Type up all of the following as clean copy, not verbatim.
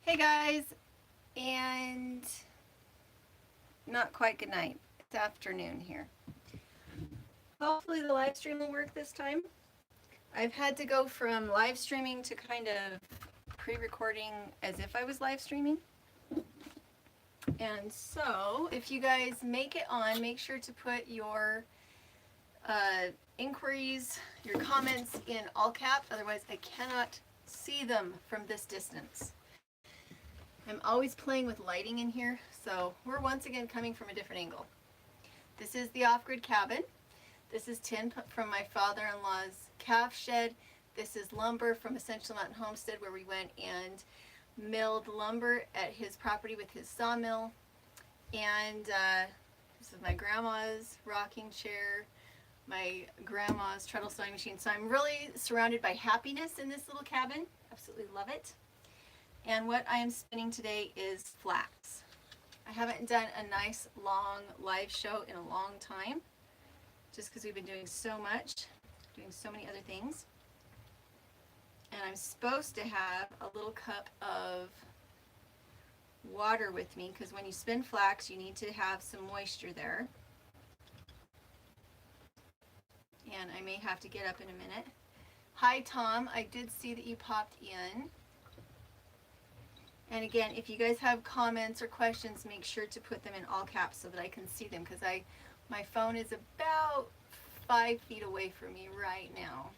Hey guys, and not quite good night. It's afternoon here. Hopefully the live stream will work this time. I've had to go from live streaming to kind of pre-recording as if I was live streaming. And so, if you guys make it on, make sure to put your inquiries, your comments in all caps, otherwise I cannot see them from this distance. I'm always playing with lighting in here, so we're once again coming from a different angle. This is the off-grid cabin. This is tin from my father-in-law's calf shed. This is lumber from Essential Mountain Homestead, where we went and milled lumber at his property with his sawmill. And this is my grandma's rocking chair, my grandma's treadle sewing machine. So I'm really surrounded by happiness in this little cabin. Absolutely love it. And what I am spinning today is flax. I haven't done a nice long live show in a long time, just because we've been doing so much, doing so many other things. And I'm supposed to have a little cup of water with me, because when you spin flax, you need to have some moisture there. And I may have to get up in a minute. Hi Tom, I did see that you popped in. And again, if you guys have comments or questions, make sure to put them in all caps so that I can see them, because my phone is about 5 feet away from me right now.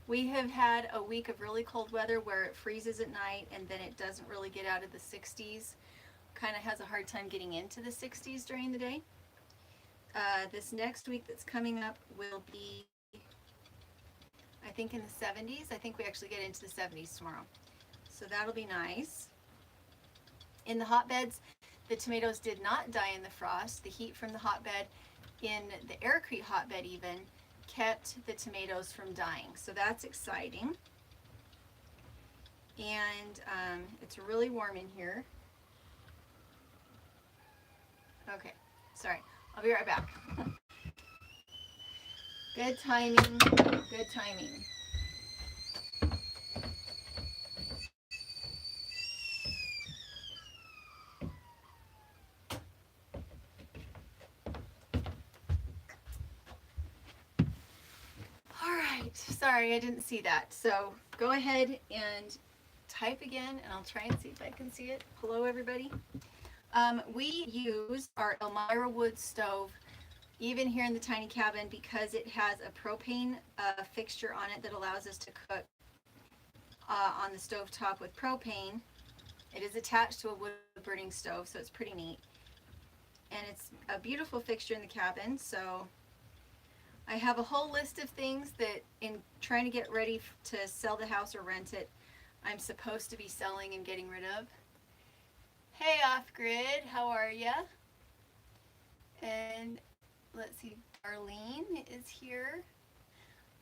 We have had a week of really cold weather where it freezes at night and then it doesn't really get out of the 60s. Kind of has a hard time getting into the 60s during the day. This next week that's coming up will be, I think, in the 70s. I think we actually get into the 70s tomorrow. So that'll be nice. In the hotbeds, the tomatoes did not die in the frost. The heat from the hotbed, in the Aircrete hotbed even, kept the tomatoes from dying. So that's exciting. And it's really warm in here. Okay, sorry. I'll be right back. Good timing, good timing. All right, sorry, I didn't see that. So go ahead and type again, and I'll try and see if I can see it. Hello, everybody. We use our Elmira wood stove even here in the tiny cabin because it has a propane fixture on it that allows us to cook on the stove top with propane. It is attached to a wood burning stove, so it's pretty neat. And it's a beautiful fixture in the cabin. So I have a whole list of things that, in trying to get ready to sell the house or rent it, I'm supposed to be selling and getting rid of. Hey, Off-Grid, how are ya? And let's see, Darlene is here.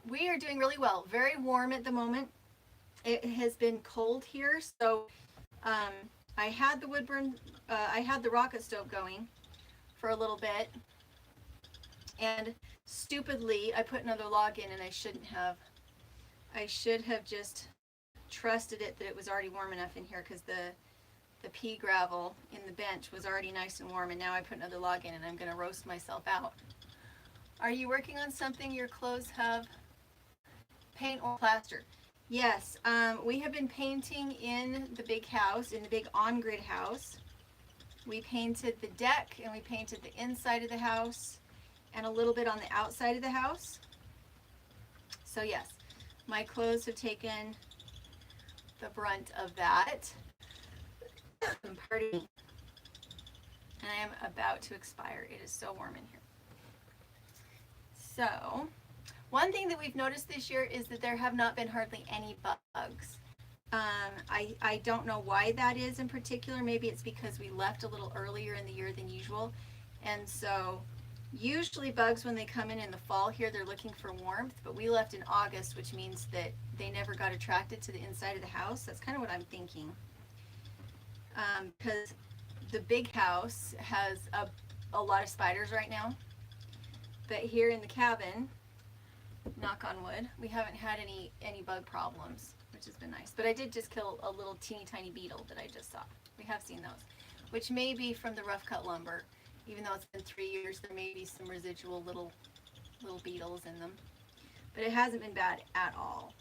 We are doing really well. Very warm at the moment. It has been cold here, so I had the rocket stove going for a little bit, and stupidly I put another log in, and I shouldn't have. I should have just trusted it that it was already warm enough in here, because the pea gravel in the bench was already nice and warm, and now I put another log in and I'm going to roast myself out. Are you working on something? Your clothes have paint or plaster? Yes, we have been painting in the big house, in the big on-grid house. We painted the deck and we painted the inside of the house and a little bit on the outside of the house. So yes, my clothes have taken the brunt of that. Pardon me. And I am about to expire. It is so warm in here. So, one thing that we've noticed this year is that there have not been hardly any bugs. I don't know why that is in particular. Maybe it's because we left a little earlier in the year than usual. And so, usually bugs, when they come in the fall here, they're looking for warmth. But we left in August, which means that they never got attracted to the inside of the house. That's kind of what I'm thinking. Because the big house has a lot of spiders right now, but here in the cabin knock on wood. We haven't had any bug problems, which has been nice. But I did just kill a little teeny tiny beetle that I just saw. We have seen those, which may be from the rough cut lumber. Even though it's been 3 years, there may be some residual little beetles in them. But it hasn't been bad at all.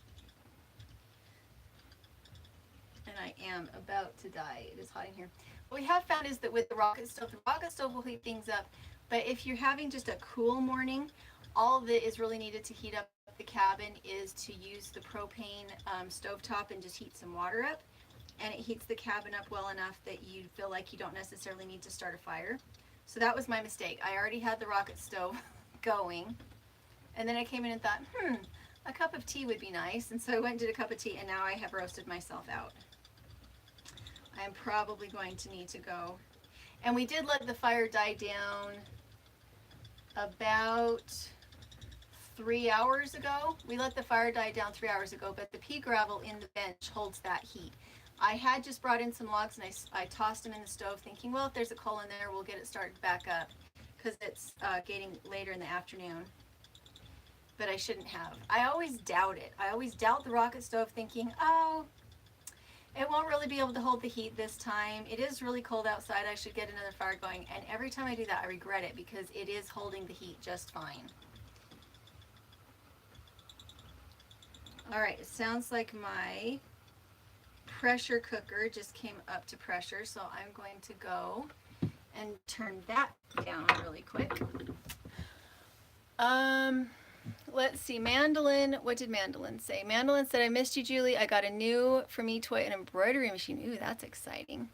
And I am about to die. It is hot in here. What we have found is that with the rocket stove will heat things up. But if you're having just a cool morning, all that is really needed to heat up the cabin is to use the propane stovetop and just heat some water up. And it heats the cabin up well enough that you feel like you don't necessarily need to start a fire. So that was my mistake. I already had the rocket stove going. And then I came in and thought, a cup of tea would be nice. And so I went and did a cup of tea, and now I have roasted myself out. I am probably going to need to go. And we did let the fire die down about 3 hours ago. We let the fire die down 3 hours ago, but the pea gravel in the bench holds that heat. I had just brought in some logs, and I tossed them in the stove thinking, well, if there's a coal in there, we'll get it started back up because it's getting later in the afternoon. But I shouldn't have. I always doubt it. I always doubt the rocket stove thinking, oh, it won't really be able to hold the heat this time. It is really cold outside. I should get another fire going. And every time I do that, I regret it because it is holding the heat just fine. All right, it sounds like my pressure cooker just came up to pressure, so I'm going to go and turn that down really quick. Let's see, Mandolin, what did Mandolin say? Mandolin said, I missed you, Julie. I got a new For Me toy and embroidery machine. Ooh, that's exciting.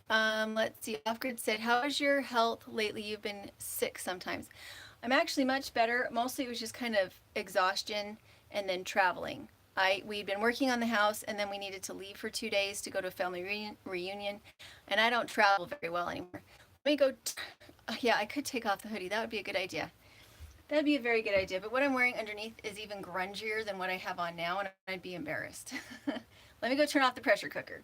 Let's see, Off-Grid said, how is your health lately? You've been sick sometimes. I'm actually much better. Mostly it was just kind of exhaustion and then traveling. We'd been working on the house, and then we needed to leave for 2 days to go to a family reunion, and I don't travel very well anymore. Let me go, yeah, I could take off the hoodie. That would be a good idea. That'd be a very good idea, but what I'm wearing underneath is even grungier than what I have on now, and I'd be embarrassed. Let me go turn off the pressure cooker.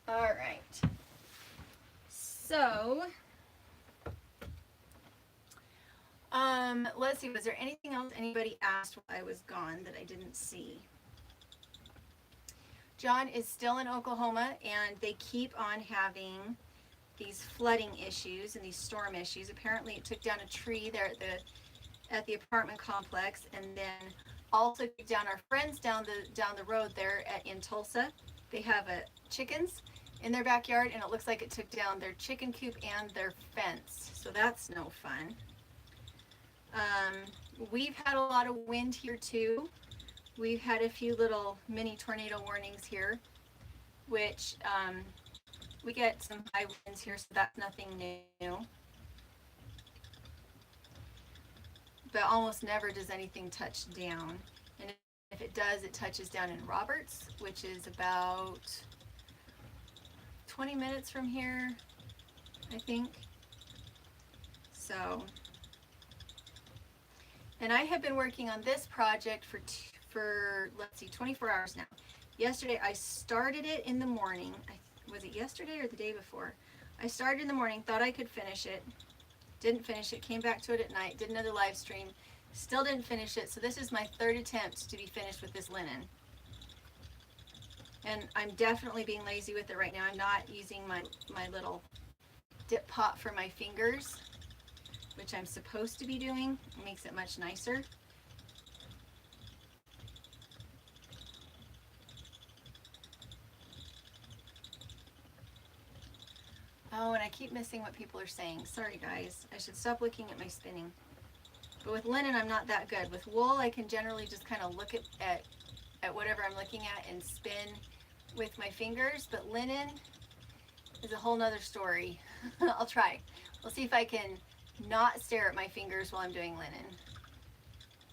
All right. So, let's see, was there anything else anybody asked while I was gone that I didn't see? John is still in Oklahoma, and they keep on having these flooding issues and these storm issues. Apparently it took down a tree there at the apartment complex, and then also took down our friends down the road there in Tulsa. They have chickens in their backyard, and it looks like it took down their chicken coop and their fence. So that's no fun. We've had a lot of wind here too. We've had a few little mini tornado warnings here, which we get some high winds here, so that's nothing new. But almost never does anything touch down. And if it does, it touches down in Roberts, which is about 20 minutes from here, I think. So, and I have been working on this project for let's see, 24 hours now. Yesterday I started it in the morning. Was it yesterday or the day before? I started in the morning, thought I could finish it. Didn't finish it, came back to it at night, did another live stream, still didn't finish it. So this is my third attempt to be finished with this linen. And I'm definitely being lazy with it right now. I'm not using my little dip pot for my fingers, which I'm supposed to be doing. It makes it much nicer. Oh, and I keep missing what people are saying. Sorry, guys. I should stop looking at my spinning. But with linen, I'm not that good. With wool, I can generally just kind of look at whatever I'm looking at and spin with my fingers. But linen is a whole nother story. I'll try. We'll see if I can not stare at my fingers while I'm doing linen.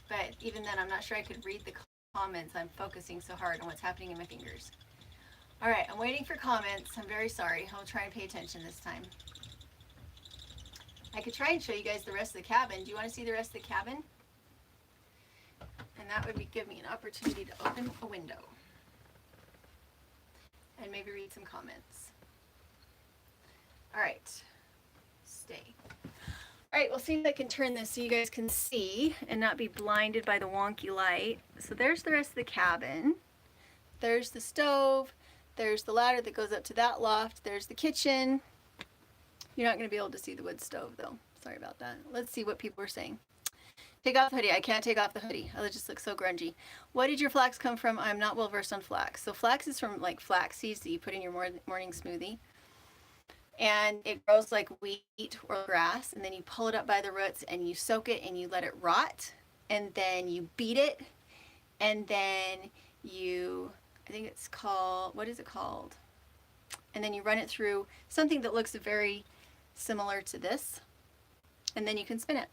But even then, I'm not sure I could read the comments. I'm focusing so hard on what's happening in my fingers. All right, I'm waiting for comments. I'm very sorry. I'll try and pay attention this time. I could try and show you guys the rest of the cabin. Do you want to see the rest of the cabin? And that would give me an opportunity to open a window. maybe read some comments. All right, stay. All right, we'll see if I can turn this so you guys can see and not be blinded by the wonky light. So there's the rest of the cabin. There's the stove. There's the ladder that goes up to that loft. There's the kitchen. You're not going to be able to see the wood stove though. Sorry about that. Let's see what people are saying. Take off the hoodie. I can't take off the hoodie. I just look so grungy. What did your flax come from? I'm not well versed on flax. So flax is from like flax seeds that you put in your morning smoothie. And it grows like wheat or grass. And then you pull it up by the roots and you soak it and you let it rot. And then you beat it. And then you, I think it's called, what is it called? And then you run it through something that looks very similar to this. And then you can spin it.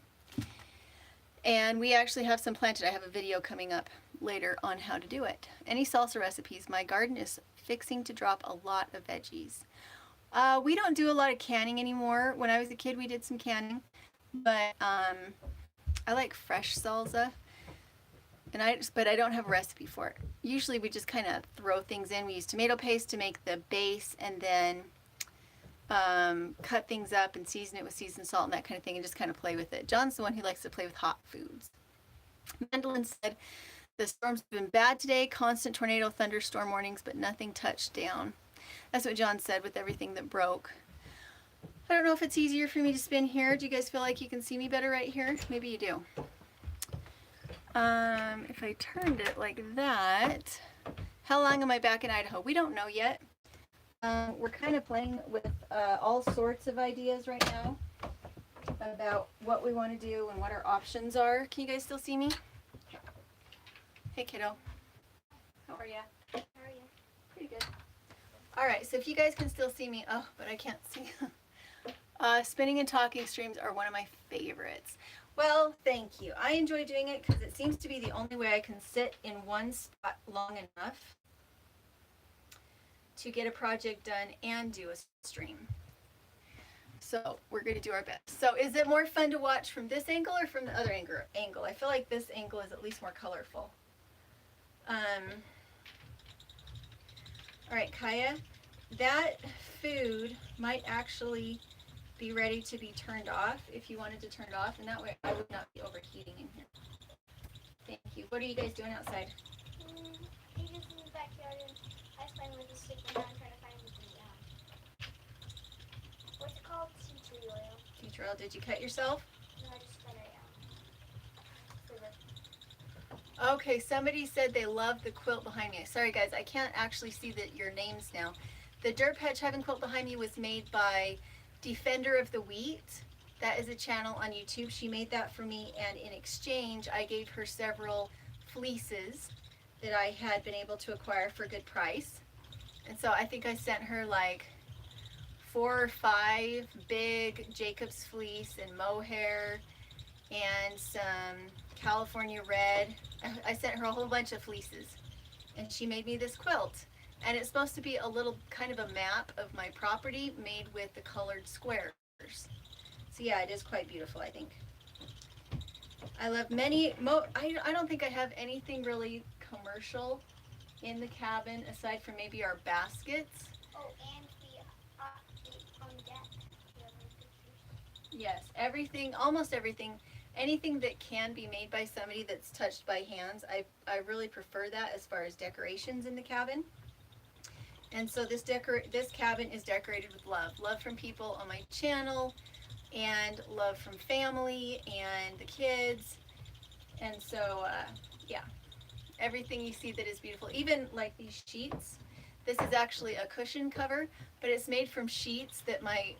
And we actually have some planted. I have a video coming up later on how to do it. Any salsa recipes? My garden is fixing to drop a lot of veggies. We don't do a lot of canning anymore. When I was a kid, we did some canning. But I like fresh salsa. But I don't have a recipe for it. Usually we just kind of throw things in. We use tomato paste to make the base and then cut things up and season it with seasoned salt and that kind of thing and just kind of play with it. John's the one who likes to play with hot foods. Mandolin said, the storms have been bad today, constant tornado thunderstorm warnings, but nothing touched down. That's what John said with everything that broke. I don't know if it's easier for me to spin here. Do you guys feel like you can see me better right here? Maybe you do. If I turned it like that, how long am I back in Idaho? We don't know yet. We're kind of playing with all sorts of ideas right now about what we want to do and what our options are. Can you guys still see me? Hey kiddo. How are ya? How are you? Pretty good. Alright, so if you guys can still see me, oh, but I can't see. Spinning and talking streams are one of my favorites. Well, thank you. I enjoy doing it because it seems to be the only way I can sit in one spot long enough to get a project done and do a stream. So we're going to do our best. So is it more fun to watch from this angle or from the other angle? I feel like this angle is at least more colorful. All right, Kaya, that food might actually be ready to be turned off if you wanted to turn it off, and that way I would not be overheating in here. Thank you. What are you guys doing outside? He just in the backyard and I was playing with the stick and I'm trying to find the, what's it called? Tea tree oil. Tea tree oil. Did you cut yourself? No, I just got it Okay, somebody said they love the quilt behind me. Sorry guys, I can't actually see your names now. The Dirtpatcheaven quilt behind me was made by Defender of the Wheat. That is a channel on YouTube. She made that for me, and in exchange I gave her several fleeces that I had been able to acquire for a good price. And so I think I sent her like 4 or 5 big Jacob's fleece and mohair and some California red. I sent her a whole bunch of fleeces and she made me this quilt, and it's supposed to be a little kind of a map of my property made with the colored squares. So yeah, it is quite beautiful, I think. I love I don't think I have anything really commercial in the cabin aside from maybe our baskets. Oh, and the on deck. Do you have any pictures? Yes, everything, almost everything. Anything that can be made by somebody that's touched by hands, I really prefer that as far as decorations in the cabin. And so this cabin is decorated with love. Love from people on my channel, and love from family and the kids. And so, yeah, everything you see that is beautiful. Even like these sheets. This is actually a cushion cover, but it's made from sheets that my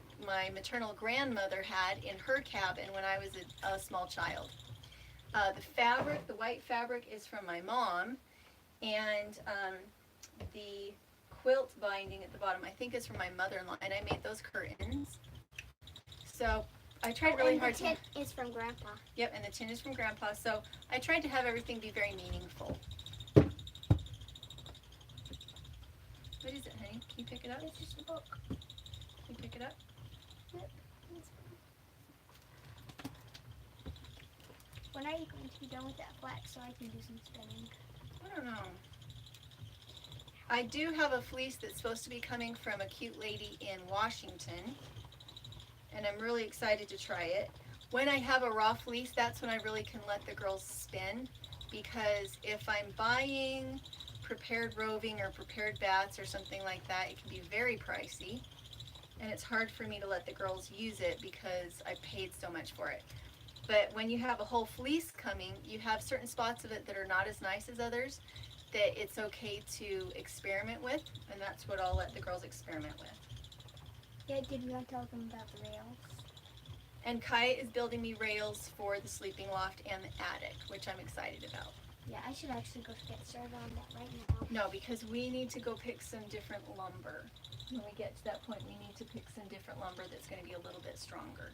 maternal grandmother had in her cabin when I was a small child. The fabric, the white fabric, is from my mom, and the quilt binding at the bottom I think is from my mother-in-law, and I made those curtains. So I tried really hard to... And the tin is from Grandpa. Yep, and the tin is from Grandpa, so I tried to have everything be very meaningful. What is it, honey? Can you pick it up? It's just a book. Can you pick it up? Yep. When are you going to be done with that flax so I can do some spinning? I don't know. I do have a fleece that's supposed to be coming from a cute lady in Washington, and I'm really excited to try it. When I have a raw fleece, that's when I really can let the girls spin, because if I'm buying prepared roving or prepared bats or something like that, it can be very pricey, and it's hard for me to let the girls use it because I paid so much for it. But when you have a whole fleece coming, you have certain spots of it that are not as nice as others that it's okay to experiment with, and that's what I'll let the girls experiment with. Yeah, did you want to tell them about the rails? And Kai is building me rails for the sleeping loft and the attic, which I'm excited about. Yeah, I should actually go get started on that right now. No, because we need to go pick some different lumber. When we get to that point, we need to pick some different lumber that's going to be a little bit stronger.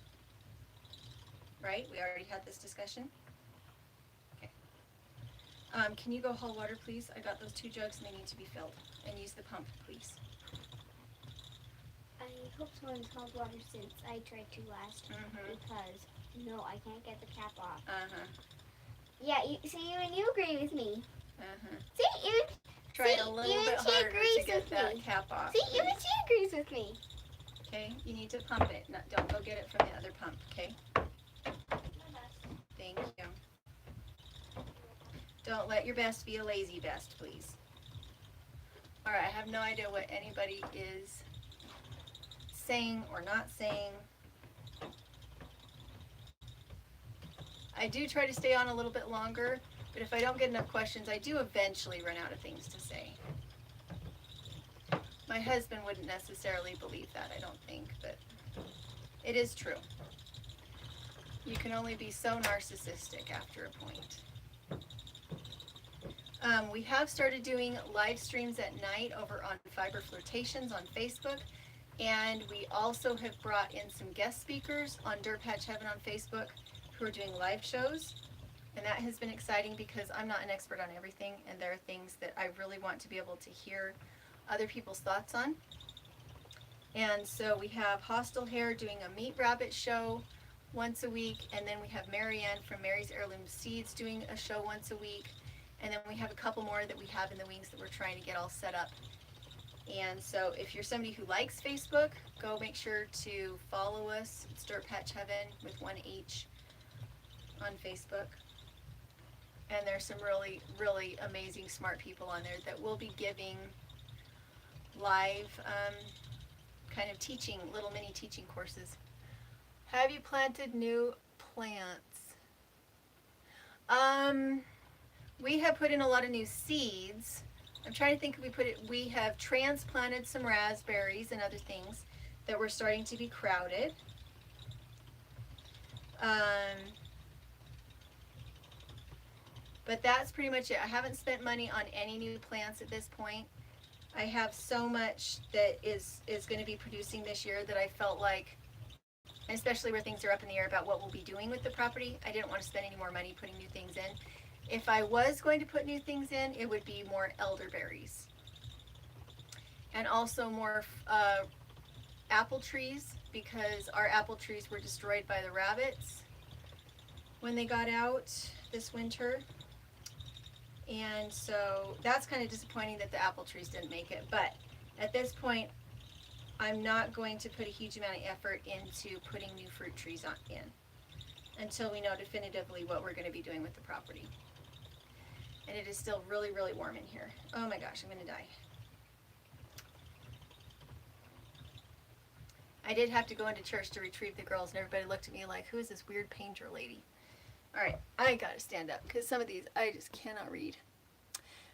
Right? We already had this discussion? Okay. Can you go haul water, please? I got those 2 jugs and they need to be filled. And use the pump, please. I hope someone's held water since I tried to last because no, I can't get the cap off. Yeah, you agree with me. See, even Try a little bit harder to get that cap off. See, even she agrees with me. Okay, you need to pump it. No, don't go get it from the other pump, okay? Thank you. Don't let your best be a lazy best, please. All right, I have no idea what anybody is saying or not saying. I do try to stay on a little bit longer, but if I don't get enough questions, I do eventually run out of things to say. My husband wouldn't necessarily believe that, I don't think, but it is true. You can only be so narcissistic after a point. We have started doing live streams at night over on Fiber Flirtations on Facebook, and we also have brought in some guest speakers on Dirtpatcheaven on Facebook who are doing live shows, and that has been exciting because I'm not an expert on everything, and there are things that I really want to be able to hear other people's thoughts on. And so we have Hostel Hare doing a meat rabbit show once a week, and then we have Marianne from Mary's Heirloom Seeds doing a show once a week, and then we have a couple more that we have in the wings that we're trying to get all set up. And so if you're somebody who likes Facebook, go make sure to follow us. It's Dirtpatcheaven with 1 H on Facebook. And there's some really, really amazing smart people on there that will be giving live kind of teaching, little mini teaching courses. Have you planted new plants? We have put in a lot of new seeds. I'm trying to think if we have transplanted some raspberries and other things that were starting to be crowded. But that's pretty much it. I haven't spent money on any new plants at this point. I have so much that is going to be producing this year that I felt like, and especially where things are up in the air about what we'll be doing with the property, I didn't want to spend any more money putting new things in. If I was going to put new things in, it would be more elderberries. And also more apple trees, because our apple trees were destroyed by the rabbits when they got out this winter. And so that's kind of disappointing that the apple trees didn't make it. But at this point, I'm not going to put a huge amount of effort into putting new fruit trees in until we know definitively what we're going to be doing with the property. And it is still really, really warm in here. Oh my gosh, I'm going to die. I did have to go into church to retrieve the girls, and everybody looked at me like, who is this weird painter lady? All right, I got to stand up because some of these I just cannot read.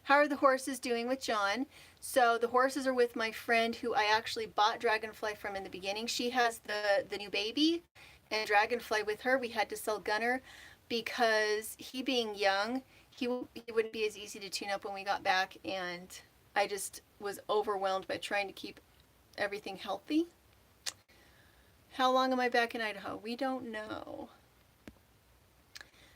How are the horses doing with John? So the horses are with my friend who I actually bought Dragonfly from in the beginning. She has the new baby and Dragonfly with her. We had to sell Gunner because he being young, he wouldn't be as easy to tune up when we got back, and I just was overwhelmed by trying to keep everything healthy. How long am I back in Idaho? We don't know.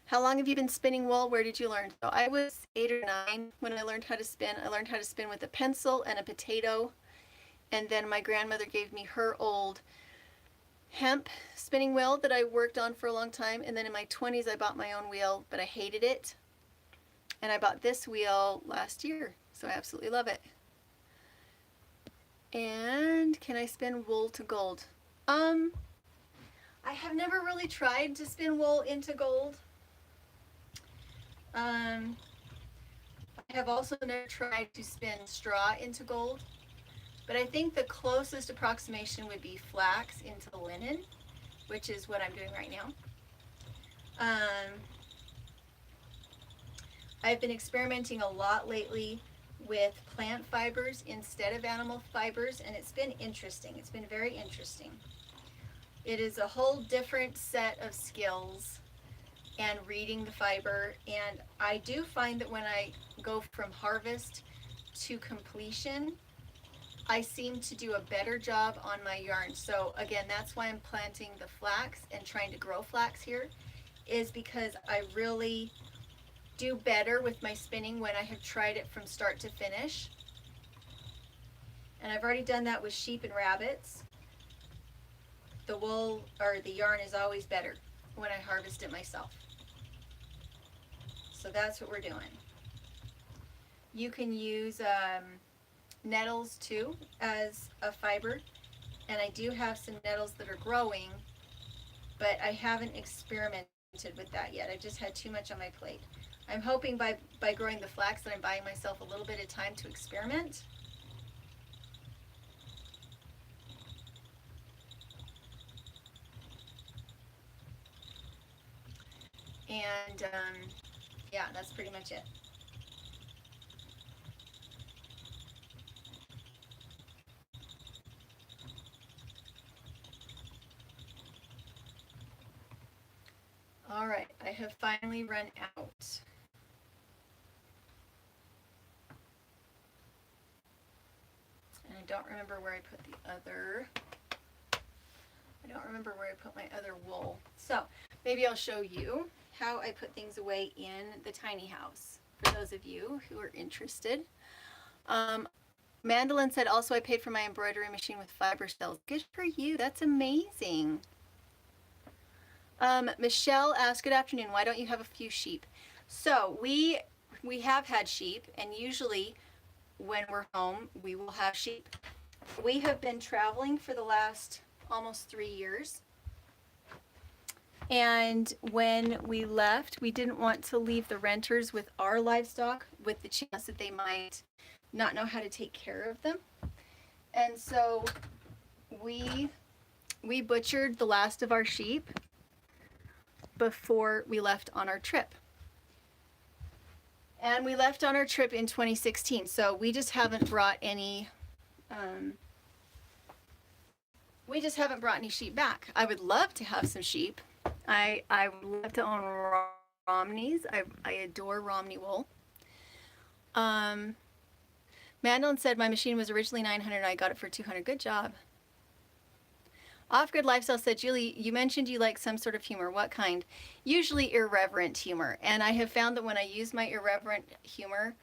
How long have you been spinning wool? Where did you learn? So I was 8 or 9 when I learned how to spin. I learned how to spin with a pencil and a potato, and then my grandmother gave me her old hemp spinning wheel that I worked on for a long time, and then in my 20s I bought my own wheel, but I hated it. And I bought this wheel last year, so I absolutely love it. And can I spin wool to gold? I have never really tried to spin wool into gold. I have also never tried to spin straw into gold, but I think the closest approximation would be flax into linen, which is what I'm doing right now. I've been experimenting a lot lately with plant fibers instead of animal fibers, and it's been interesting. It's been very interesting. It is a whole different set of skills and reading the fiber, and I do find that when I go from harvest to completion, I seem to do a better job on my yarn. So again, that's why I'm planting the flax and trying to grow flax here, is because I really do better with my spinning when I have tried it from start to finish. And I've already done that with sheep and rabbits. The wool or the yarn is always better when I harvest it myself. So that's what we're doing. You can use nettles too as a fiber, and I do have some nettles that are growing, but I haven't experimented with that yet. I've just had too much on my plate. I'm hoping by growing the flax that I'm buying myself a little bit of time to experiment. And yeah, that's pretty much it. All right, I have finally run out. And I don't remember where I put the other. I don't remember where I put my other wool. So maybe I'll show you how I put things away in the tiny house for those of you who are interested. Mandolin said, also I paid for my embroidery machine with fiber cells. Good for you. That's amazing. Michelle asked, good afternoon. Why don't you have a few sheep? So we have had sheep, and usually when we're home, we will have sheep. We have been traveling for the last almost 3 years. And when we left, we didn't want to leave the renters with our livestock with the chance that they might not know how to take care of them. And so we butchered the last of our sheep before we left on our trip. And we left on our trip in 2016. So we just haven't brought any sheep back. I would love to have some sheep. I would love to own Romneys. I adore Romney wool. Mandolin said my machine was originally $900 and I got it for $200. Good job. Off-Grid Lifestyle said, Julie, you mentioned you like some sort of humor. What kind? Usually irreverent humor. And I have found that when I use my irreverent humor,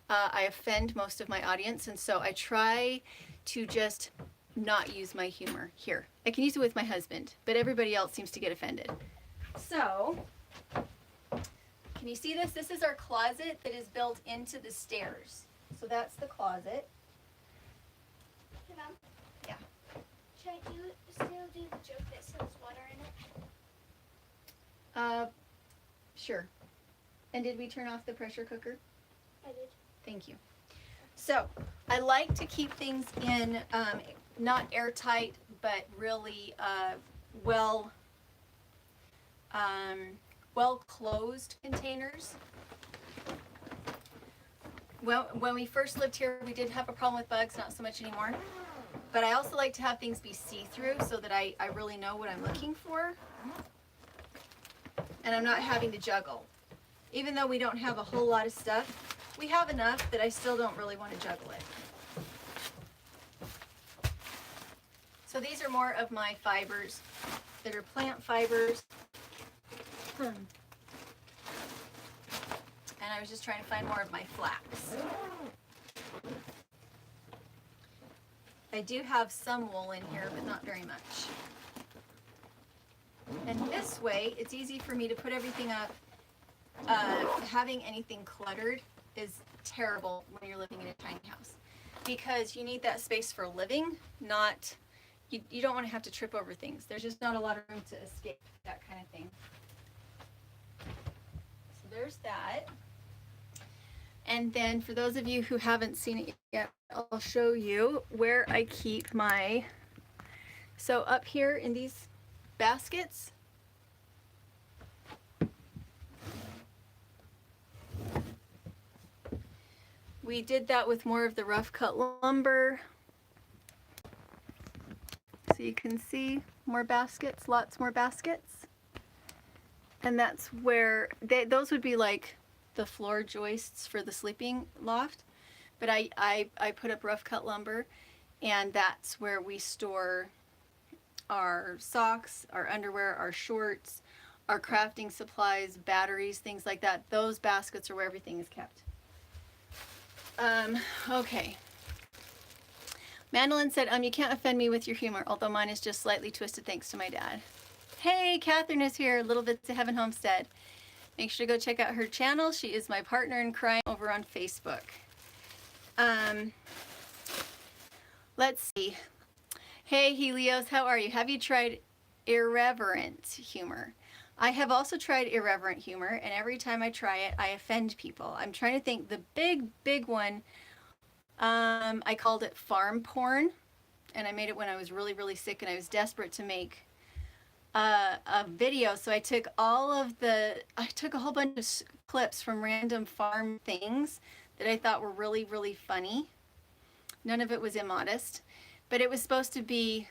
I offend most of my audience. And so I try to just not use my humor here. I can use it with my husband, but everybody else seems to get offended. So, can you see this? This is our closet that is built into the stairs. So that's the closet. Hey, Mom. Yeah. Should I still do the joke that still has water in it? Sure. And did we turn off the pressure cooker? I did. Thank you. So, I like to keep things in not airtight, but really well closed containers. Well, when we first lived here, we did have a problem with bugs, not so much anymore. But I also like to have things be see-through so that I really know what I'm looking for. And I'm not having to juggle. Even though we don't have a whole lot of stuff, we have enough that I still don't really want to juggle it. So these are more of my fibers that are plant fibers. And I was just trying to find more of my flax. I do have some wool in here, but not very much. And this way, it's easy for me to put everything up. Having anything cluttered is terrible when you're living in a tiny house. because you need that space for living, not, you don't want to have to trip over things. There's just not a lot of room to escape that kind of thing. So there's that. And then for those of you who haven't seen it yet, I'll show you where I keep my, so up here in these baskets, we did that with more of the rough cut lumber. So you can see more baskets, lots more baskets. And that's where, those would be like the floor joists for the sleeping loft. But I put up rough cut lumber, and that's where we store our socks, our underwear, our shorts, our crafting supplies, batteries, things like that. Those baskets are where everything is kept. Okay. Mandolin said, you can't offend me with your humor, although mine is just slightly twisted thanks to my dad. Hey, Catherine is here, Little Bits of Heaven Homestead. Make sure to go check out her channel. She is my partner in crime over on Facebook. Let's see. Hey, Helios, how are you? Have you tried irreverent humor? I have also tried irreverent humor, and every time I try it, I offend people. I'm trying to think. The big one, I called it farm porn, and I made it when I was really, really sick, and I was desperate to make a video. So I took I took a whole bunch of clips from random farm things that I thought were really, really funny. None of it was immodest, but it was supposed to be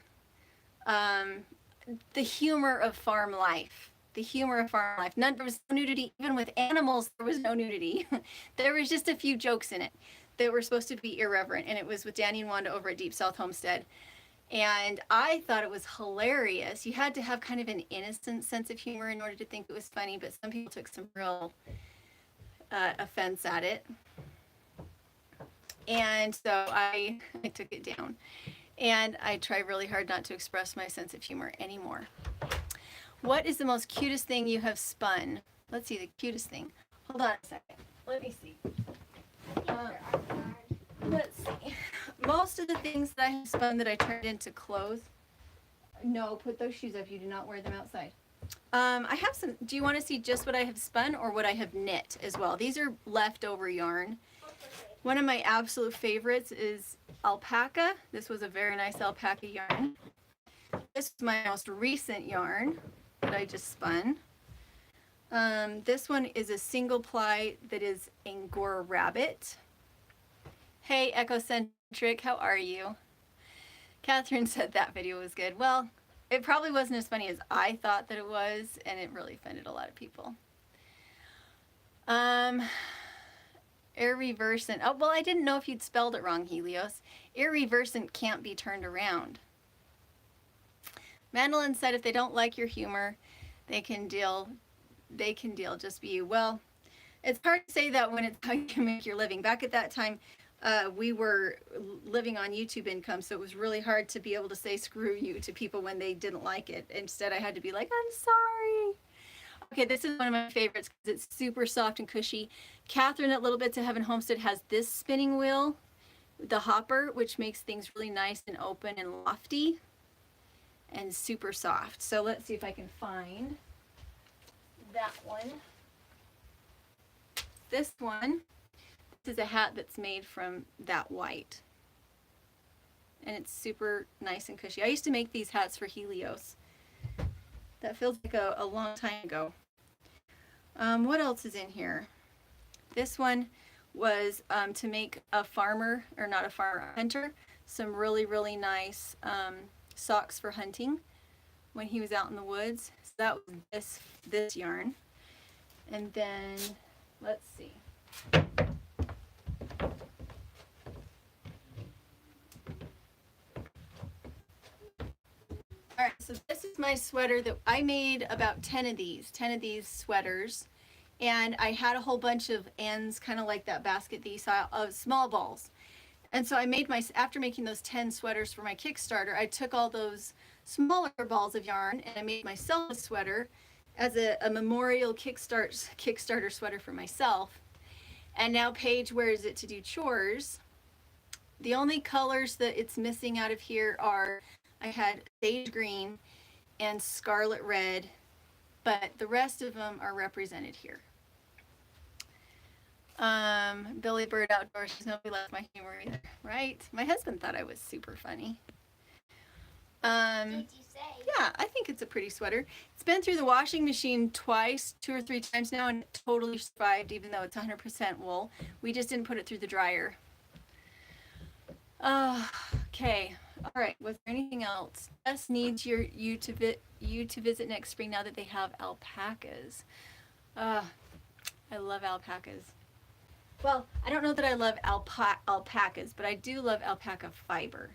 the humor of farm life. The humor of farm life. There was no nudity. Even with animals, there was no nudity. There was just a few jokes in it that were supposed to be irreverent, and it was with Danny and Wanda over at Deep South Homestead. And I thought it was hilarious. You had to have kind of an innocent sense of humor in order to think it was funny, but some people took some real offense at it. And so I took it down. And I try really hard not to express my sense of humor anymore. What is the most cutest thing you have spun? Let's see, the cutest thing. Hold on a second. Let me see. Let's see. Most of the things that I have spun that I turned into clothes. No, put those shoes up. You do not wear them outside. I have some. Do you want to see just what I have spun or what I have knit as well? These are leftover yarn. One of my absolute favorites is alpaca. This was a very nice alpaca yarn. This is my most recent yarn that I just spun. This one is a single ply that is Angora rabbit. Hey, Ecocentric, how are you? Catherine said that video was good. Well, it probably wasn't as funny as I thought that it was, and it really offended a lot of people. Irreversant. Oh, well, I didn't know if you'd spelled it wrong, Helios. Irreversant can't be turned around. Mandolin said if they don't like your humor, they can deal, just be you. Well, it's hard to say that when it's how you make your living. Back at that time, we were living on YouTube income, so it was really hard to be able to say screw you to people when they didn't like it. Instead, I had to be like, I'm sorry. Okay, this is one of my favorites because it's super soft and cushy. Catherine at Little Bits of Heaven Homestead has this spinning wheel, the hopper, which makes things really nice and open and lofty and super soft. So let's see if I can find that one. This one. This is a hat that's made from that white, and it's super nice and cushy. I used to make these hats for Helios. That feels like a long time ago. What else is in here? This one was to make a farmer, or not a farmer, a hunter, some really, really nice socks for hunting when he was out in the woods. So that was this yarn. And then, let's see. All right, so this is my sweater that I made about 10 of these sweaters. And I had a whole bunch of ends, kind of like that basket that you saw, of small balls. And so I made after making those 10 sweaters for my Kickstarter, I took all those smaller balls of yarn and I made myself a sweater as a memorial Kickstarter sweater for myself. And now Paige wears it to do chores. The only colors that it's missing out of here are, I had sage green and scarlet red, but the rest of them are represented here. Billy Bird Outdoors says nobody likes my humor either, right? My husband thought I was super funny. Did you say? Yeah, I think it's a pretty sweater. It's been through the washing machine twice, 2 or 3 times now, and it totally survived, even though it's 100% wool. We just didn't put it through the dryer. Okay. All right. Was there anything else? Jess needs you to visit next spring now that they have alpacas. I love alpacas. Well, I don't know that I love alpacas, but I do love alpaca fiber.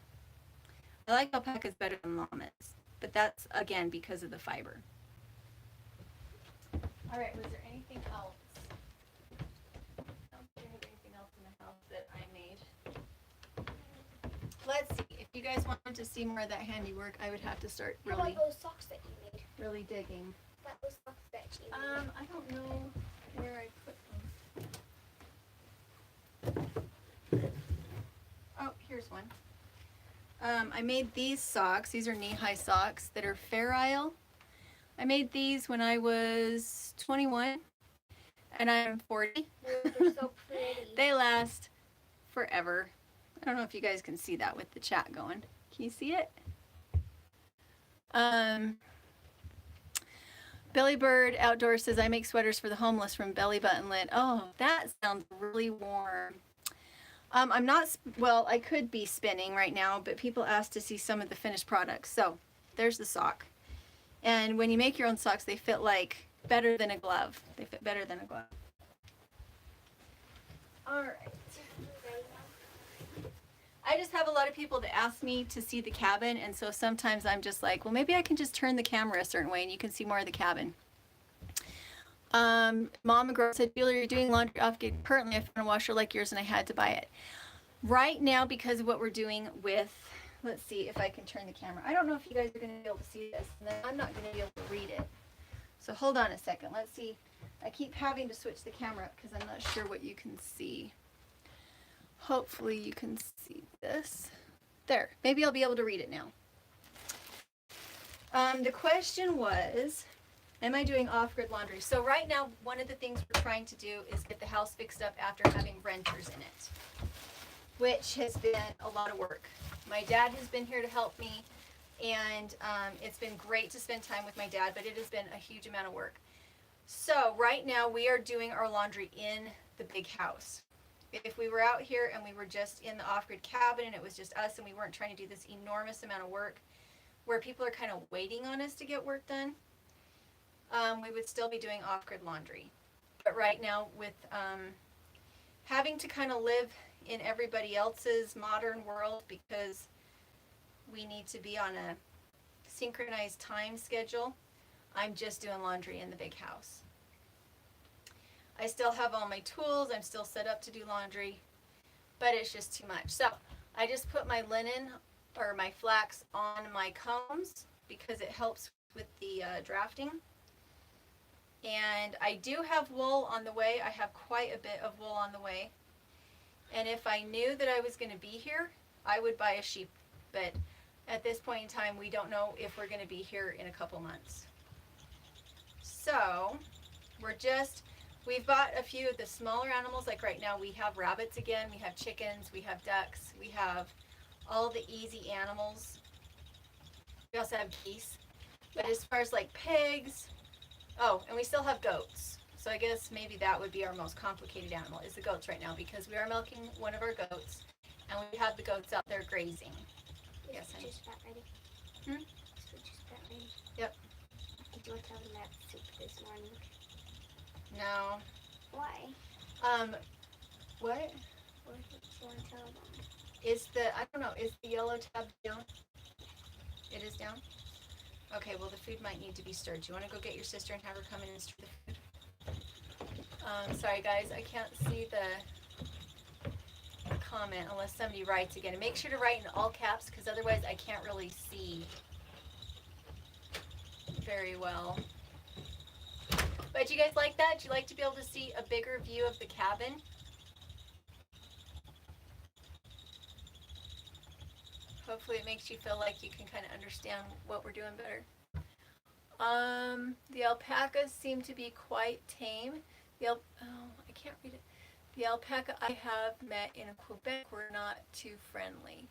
I like alpacas better than llamas, but that's, again, because of the fiber. All right, was there anything else? I don't think I have anything else in the house that I made. Let's see. If you guys wanted to see more of that handiwork, I would have to start How about those socks that you made? really digging. That was socks that you made. I don't know where I put them. Oh, here's one. I made these socks. These are knee-high socks that are Fair Isle. I made these when I was 21, and I'm 40. They're so pretty. They last forever. I don't know if you guys can see that with the chat going. Can you see it? Billy Bird Outdoors says, I make sweaters for the homeless from Belly Button Lit. Oh, that sounds really warm. I'm not, well, I could be spinning right now, but people asked to see some of the finished products. So there's the sock. And when you make your own socks, they fit like better than a glove. They fit better than a glove. All right. I just have a lot of people that ask me to see the cabin, and so sometimes I'm just like, well, maybe I can just turn the camera a certain way and you can see more of the cabin. Mom and Girl said, Julia, you're doing laundry off gig. Currently, I found a washer like yours and I had to buy it. Right now, because of what we're doing with, let's see if I can turn the camera. I don't know if you guys are going to be able to see this, and then I'm not going to be able to read it. So hold on a second. Let's see. I keep having to switch the camera up because I'm not sure what you can see. Hopefully you can see this. There. Maybe I'll be able to read it now. The question was, am I doing off-grid laundry? So right now, one of the things we're trying to do is get the house fixed up after having renters in it, which has been a lot of work. My dad has been here to help me, and it's been great to spend time with my dad, but it has been a huge amount of work. So right now, we are doing our laundry in the big house. If we were out here and we were just in the off-grid cabin and it was just us and we weren't trying to do this enormous amount of work where people are kind of waiting on us to get work done, we would still be doing off-grid laundry. But right now, with having to kind of live in everybody else's modern world because we need to be on a synchronized time schedule, I'm just doing laundry in the big house. I still have all my tools, I'm still set up to do laundry, but it's just too much. So I just put my linen or my flax on my combs because it helps with the drafting. And I do have wool on the way. I have quite a bit of wool on the way. And if I knew that I was going to be here, I would buy a sheep. But at this point in time, we don't know if we're going to be here in a couple months. So we've bought a few of the smaller animals. Like right now we have rabbits again, we have chickens, we have ducks, we have all the easy animals. We also have geese. But as far as like pigs, oh, and we still have goats. So I guess maybe that would be our most complicated animal is the goats right now because we are milking one of our goats and we have the goats out there grazing. Yes, honey. Just about ready. Just about ready. Yep. Did you want to tell them that soup this morning? No. Why? What? What did you want to tell them? Is the yellow tab down? It is down? Okay, well the food might need to be stirred. Do you want to go get your sister and have her come in and stir the food? Sorry guys, I can't see the comment unless somebody writes again. And make sure to write in all caps because otherwise I can't really see very well. But do you guys like that? Do you like to be able to see a bigger view of the cabin? Hopefully it makes you feel like you can kind of understand what we're doing better. The alpacas seem to be quite tame. I can't read it. The alpaca I have met in Quebec were not too friendly.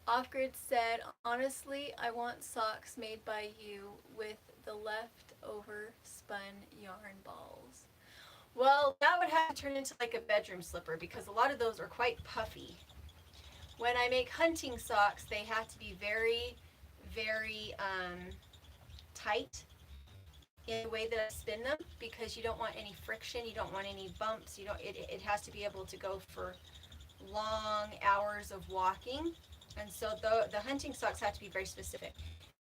Off-grid said, honestly, I want socks made by you with the leftover spun yarn balls. Well, that would have to turn into like a bedroom slipper because a lot of those are quite puffy. When I make hunting socks, they have to be very, very tight in the way that I spin them because you don't want any friction, you don't want any bumps, it has to be able to go for long hours of walking. And so the hunting socks have to be very specific.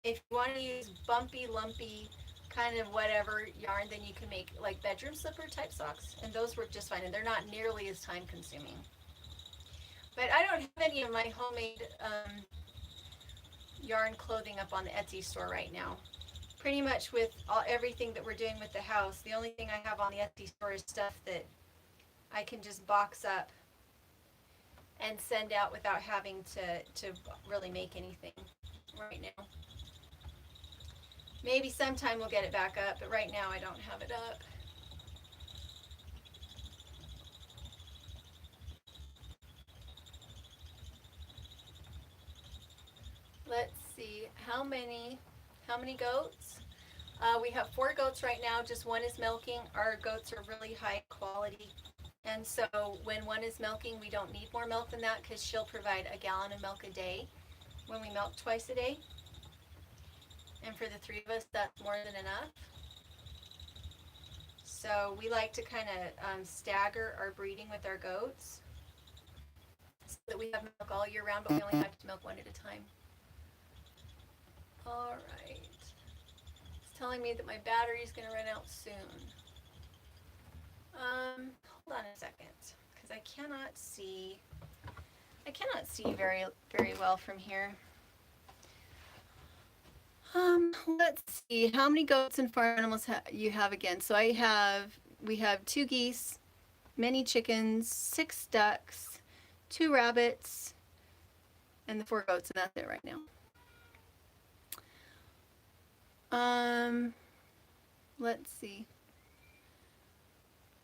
If you want to use bumpy, lumpy, kind of whatever yarn, then you can make like bedroom slipper type socks, and those work just fine, and they're not nearly as time consuming. But I don't have any of my homemade yarn clothing up on the Etsy store right now. Pretty much with everything that we're doing with the house, the only thing I have on the Etsy store is stuff that I can just box up and send out without having to really make anything right now. Maybe sometime we'll get it back up, but right now I don't have it up. Let's see, how many goats? We have 4 goats right now, just one is milking. Our goats are really high quality. And so when one is milking, we don't need more milk than that because she'll provide a gallon of milk a day when we milk twice a day. And for the 3 of us, that's more than enough. So we like to kind of stagger our breeding with our goats so that we have milk all year round, but we only have to milk one at a time. All right. It's telling me that my battery is going to run out soon. Hold on a second, because I cannot see very, very well from here. Let's see, how many goats and farm animals you have again? So we have 2 geese, many chickens, 6 ducks, 2 rabbits, and the 4 goats, and that's it right now. Let's see.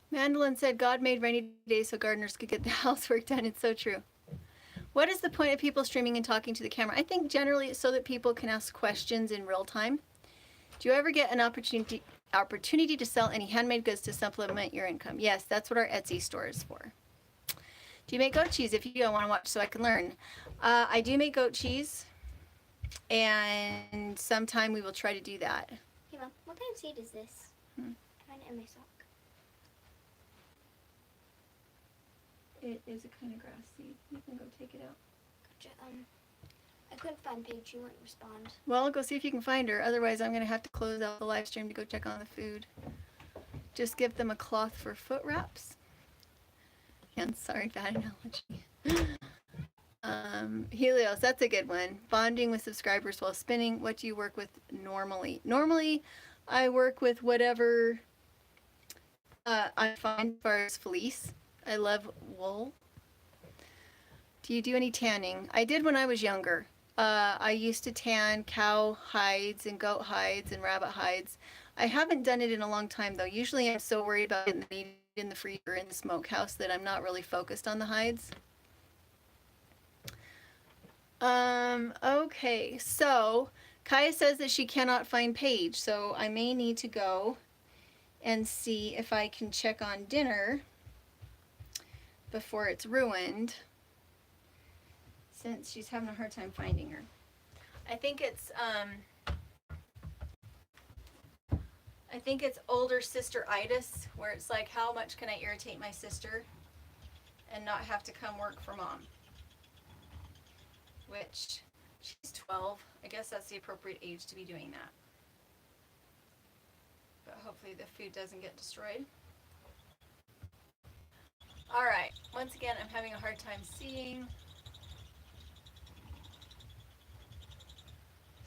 Mandolin said God made rainy days so gardeners could get the housework done. It's so true. What is the point of people streaming and talking to the camera? I think generally it's so that people can ask questions in real time. Do you ever get an opportunity to sell any handmade goods to supplement your income? Yes, that's what our Etsy store is for. Do you make goat cheese? If you do, I want to watch so I can learn. I do make goat cheese, and sometime we will try to do that. Hey, Mom, what kind of seed is this? Find it in my sock. It is a kind of grass seed. You can go take it out. Gotcha. I couldn't find Paige. She wouldn't respond. Well, go see if you can find her. Otherwise, I'm going to have to close out the live stream to go check on the food. Just give them a cloth for foot wraps. And sorry, bad analogy. Helios, that's a good one. Bonding with subscribers while spinning. What do you work with normally? Normally, I work with whatever I find as far as fleece. I love wool. Do you do any tanning? I did when I was younger. I used to tan cow hides and goat hides and rabbit hides. I haven't done it in a long time though. Usually I'm so worried about getting the meat in the freezer in the smokehouse that I'm not really focused on the hides. Okay, so Kaya says that she cannot find Paige, so I may need to go and see if I can check on dinner before it's ruined, since she's having a hard time finding her. I think it's older sister-itis, where it's like, how much can I irritate my sister and not have to come work for Mom? Which, she's 12. I guess that's the appropriate age to be doing that. But hopefully the food doesn't get destroyed. Alright, once again, I'm having a hard time seeing.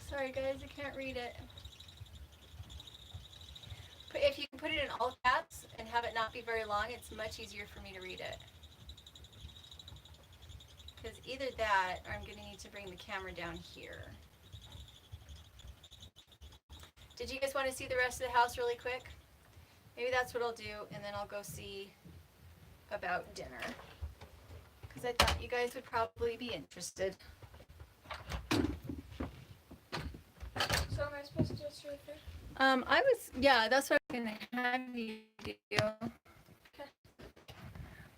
Sorry guys, I can't read it. But if you can put it in all caps and have it not be very long, it's much easier for me to read it. Because either that or I'm going to need to bring the camera down here. Did you guys want to see the rest of the house really quick? Maybe that's what I'll do, and then I'll go see about dinner. Because I thought you guys would probably be interested. So am I supposed to just right there? Yeah, that's what I'm going to have you do. Okay.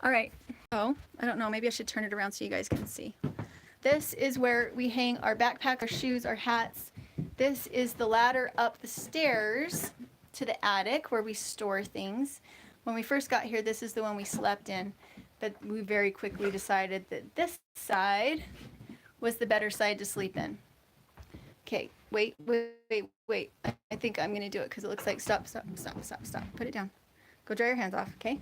All right. Oh, I don't know. Maybe I should turn it around so you guys can see. This is where we hang our backpack, our shoes, our hats. This is the ladder up the stairs to the attic where we store things. When we first got here, this is the one we slept in, but we very quickly decided that this side was the better side to sleep in. Okay, wait. I think I'm gonna do it because it looks like, stop. Put it down. Go dry your hands off, okay?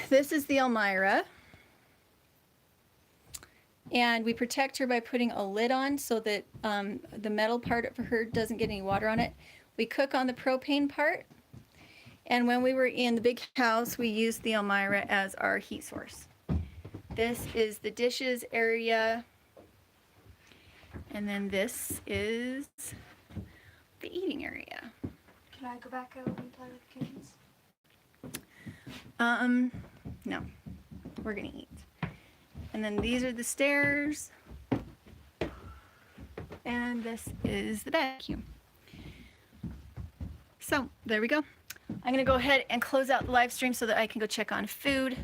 This is the Elmira. And we protect her by putting a lid on so that the metal part of her doesn't get any water on it. We cook on the propane part. And when we were in the big house, we used the Elmira as our heat source. This is the dishes area. And then this is the eating area. Can I go back out and play with the kittens? No, we're gonna eat. And then these are the stairs. And this is the vacuum. So there we go. I'm gonna go ahead and close out the live stream so that I can go check on food.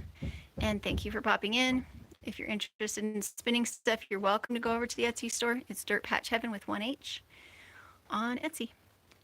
And thank you for popping in. If you're interested in spinning stuff, you're welcome to go over to the Etsy store. It's Dirtpatcheaven with 1H on Etsy.